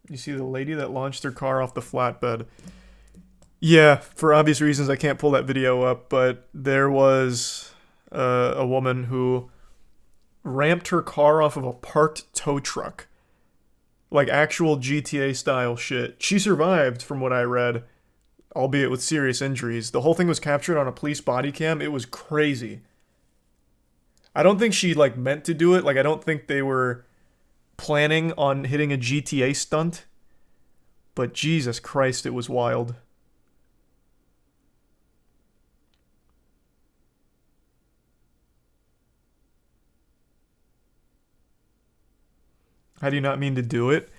You see the lady that launched her car off the flatbed. Yeah, for obvious reasons, I can't pull that video up, but there was a woman who ramped her car off of a parked tow truck. Like actual GTA style shit. She survived, from what I read, albeit with serious injuries. The whole thing was captured on a police body cam. It was crazy. I don't think she like meant to do it. Like I don't think they were planning on hitting a GTA stunt. But Jesus Christ, it was wild. How do you not mean to do it?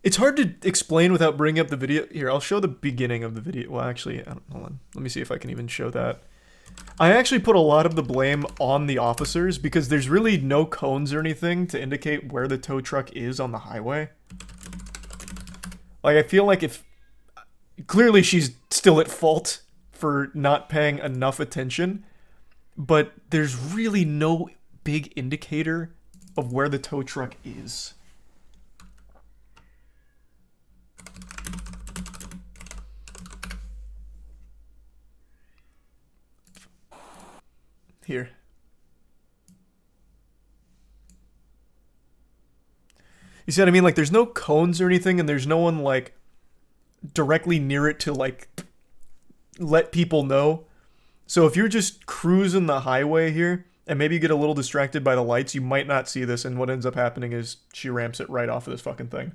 It's hard to explain without bringing up the video. Here, I'll show the beginning of the video. Well, actually, hold on. Let me see if I can even show that. I actually put a lot of the blame on the officers because there's really no cones or anything to indicate where the tow truck is on the highway. Like, I feel like if... Clearly, she's still at fault for not paying enough attention, but there's really no big indicator of where the tow truck is. Here. You see what I mean? Like, there's no cones or anything, and there's no one, like, directly near it to, like, let people know. So if you're just cruising the highway here, and maybe you get a little distracted by the lights, you might not see this, and what ends up happening is she ramps it right off of this fucking thing.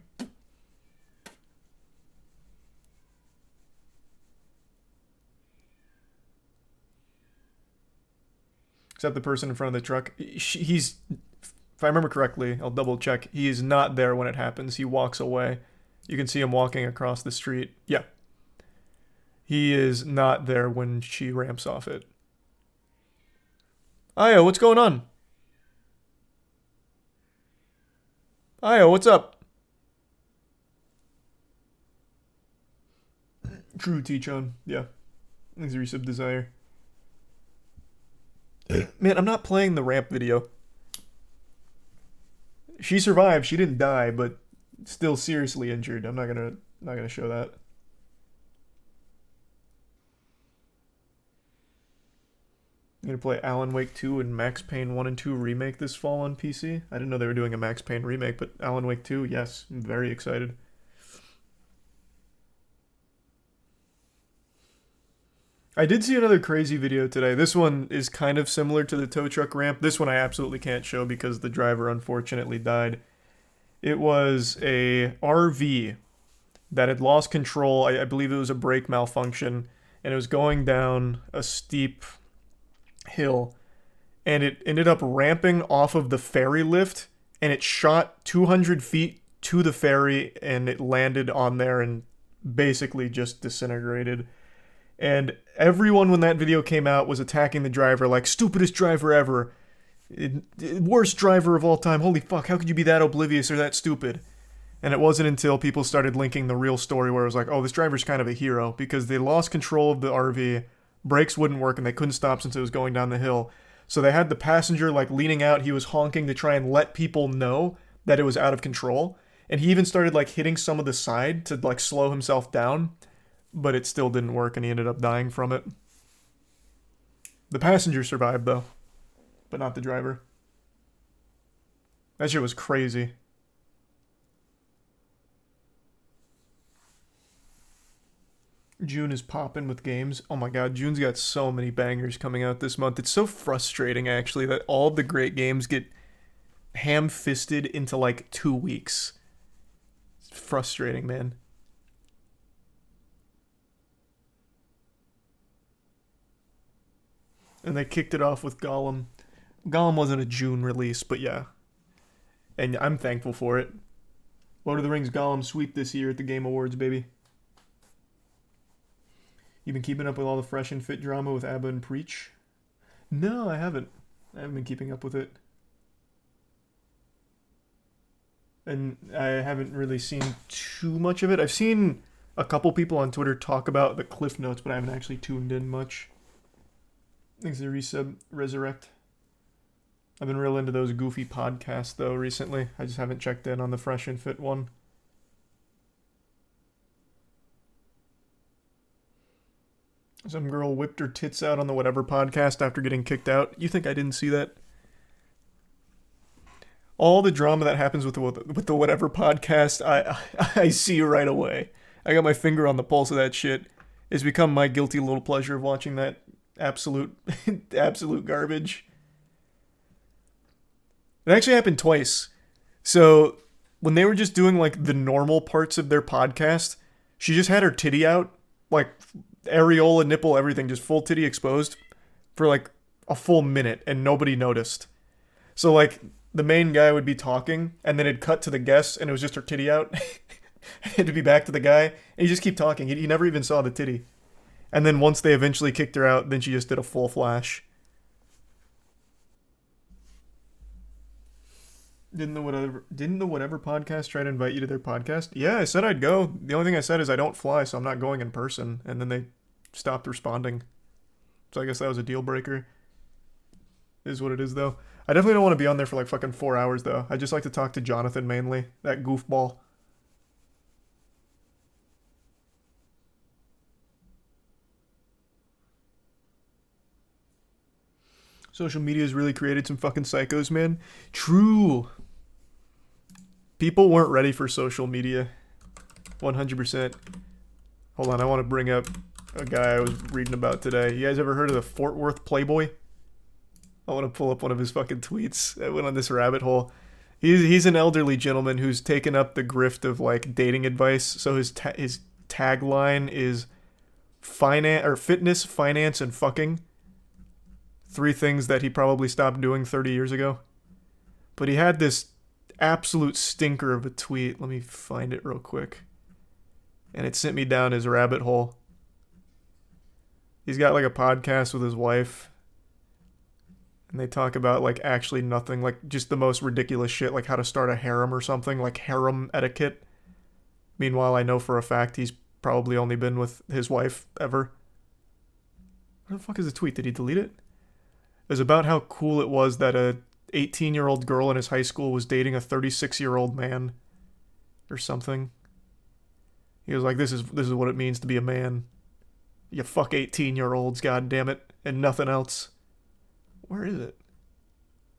Except the person in front of the truck. He's, if I remember correctly, I'll double check. He is not there when it happens. He walks away. You can see him walking across the street. Yeah. He is not there when she ramps off it. Io, what's going on? Io, what's up? True T-Chon. Yeah. Thanks, Resub Desire. Man, I'm not playing the ramp video. She survived. She didn't die, but still seriously injured. I'm not gonna show that. I'm gonna play Alan Wake 2 and Max Payne 1 and 2 remake this fall on PC. I didn't know they were doing a Max Payne remake, but Alan Wake 2, yes, I'm very excited. I did see another crazy video today. This one is kind of similar to the tow truck ramp. This one I absolutely can't show because the driver unfortunately died. It was a RV that had lost control. I believe it was a brake malfunction, and it was going down a steep hill, and it ended up ramping off of the ferry lift, and it shot 200 feet to the ferry, and it landed on there and basically just disintegrated. And everyone, when that video came out, was attacking the driver like, stupidest driver ever. Worst driver of all time. Holy fuck, how could you be that oblivious or that stupid? And it wasn't until people started linking the real story where it was like, oh, this driver's kind of a hero because they lost control of the RV, brakes wouldn't work, and they couldn't stop since it was going down the hill. So they had the passenger like leaning out, he was honking to try and let people know that it was out of control. And he even started like hitting some of the side to like slow himself down. But it still didn't work, and he ended up dying from it. The passenger survived, though. But not the driver. That shit was crazy. June is popping with games. Oh my god, June's got so many bangers coming out this month. It's so frustrating, actually, that all the great games get ham-fisted into, like, 2 weeks. It's frustrating, man. And they kicked it off with Gollum. Gollum wasn't a June release, but yeah. And I'm thankful for it. Lord of the Rings Gollum sweep this year at the Game Awards, baby. You been keeping up with all the Fresh and Fit drama with ABBA and Preach? No, I haven't. I haven't been keeping up with it. And I haven't really seen too much of it. I've seen a couple people on Twitter talk about the Cliff Notes, but I haven't actually tuned in much. Thanks to Resub Resurrect. I've been real into those goofy podcasts, though, recently. I just haven't checked in on the Fresh and Fit one. Some girl whipped her tits out on the whatever podcast after getting kicked out. You think I didn't see that? All the drama that happens with the whatever podcast, I see right away. I got my finger on the pulse of that shit. It's become my guilty little pleasure of watching that absolute absolute garbage. It actually happened twice. So when they were just doing like the normal parts of their podcast, she just had her titty out, like areola, nipple, everything, just full titty exposed for like a full minute, and nobody noticed. So like the main guy would be talking, and then it'd cut to the guest, and it was just her titty out. It'd be back to the guy, and he just keep talking. He never even saw the titty. And then once they eventually kicked her out, then she just did a full flash. Didn't the whatever podcast try to invite you to their podcast? Yeah, I said I'd go. The only thing I said is I don't fly, so I'm not going in person. And then they stopped responding. So I guess that was a deal breaker. Is what it is, though. I definitely don't want to be on there for like fucking 4 hours, though. I just like to talk to Jonathan mainly. That goofball. Social media has really created some fucking psychos, man. True. People weren't ready for social media. 100%. Hold on, I want to bring up a guy I was reading about today. You guys ever heard of the Fort Worth Playboy? I want to pull up one of his fucking tweets. I went on this rabbit hole. He's an elderly gentleman who's taken up the grift of like dating advice. So his tagline is fitness, finance, and fucking. 3 things that he probably stopped doing 30 years ago. But he had this absolute stinker of a tweet. Let me find it real quick. And it sent me down his rabbit hole. He's got like a podcast with his wife. And they talk about like actually nothing, like just the most ridiculous shit, like how to start a harem or something, like harem etiquette. Meanwhile, I know for a fact he's probably only been with his wife ever. What the fuck is the tweet? Did he delete it? It was about how cool it was that a 18-year-old girl in his high school was dating a 36-year-old man or something. He was like, this is what it means to be a man. You fuck 18-year-olds, god damn it, and nothing else. Where is it?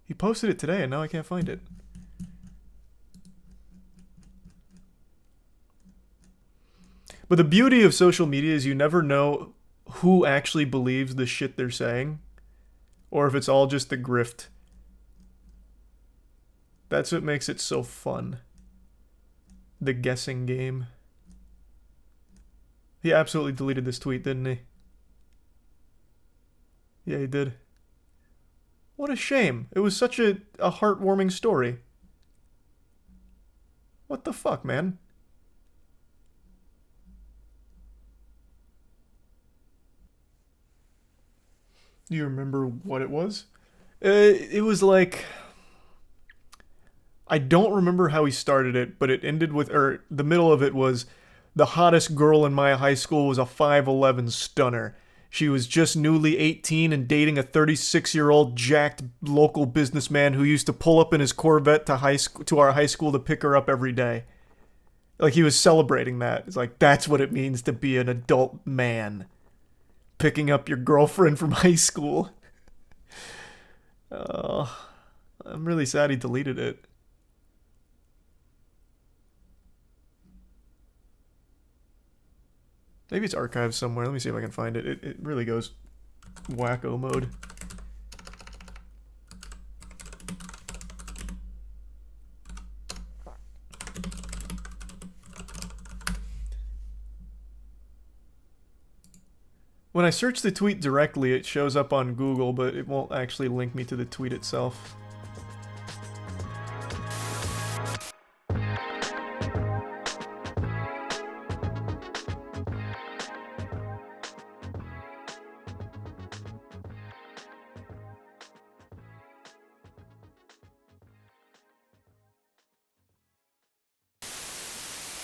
He posted it today and now I can't find it. But the beauty of social media is you never know who actually believes the shit they're saying. Or if it's all just the grift. That's what makes it so fun. The guessing game. He absolutely deleted this tweet, didn't he? Yeah, he did. What a shame. It was such a heartwarming story. What the fuck, man? Do you remember what it was? It was like... I don't remember how he started it, but it ended with... Or the middle of it was... The hottest girl in my high school was a 5'11" stunner. She was just newly 18 and dating a 36-year-old jacked local businessman who used to pull up in his Corvette to our high school to pick her up every day. Like, he was celebrating that. It's like, that's what it means to be an adult man. Picking up your girlfriend from high school. I'm really sad he deleted it. Maybe it's archived somewhere. Let me see if I can find it. It really goes wacko mode. When I search the tweet directly, it shows up on Google, but it won't actually link me to the tweet itself.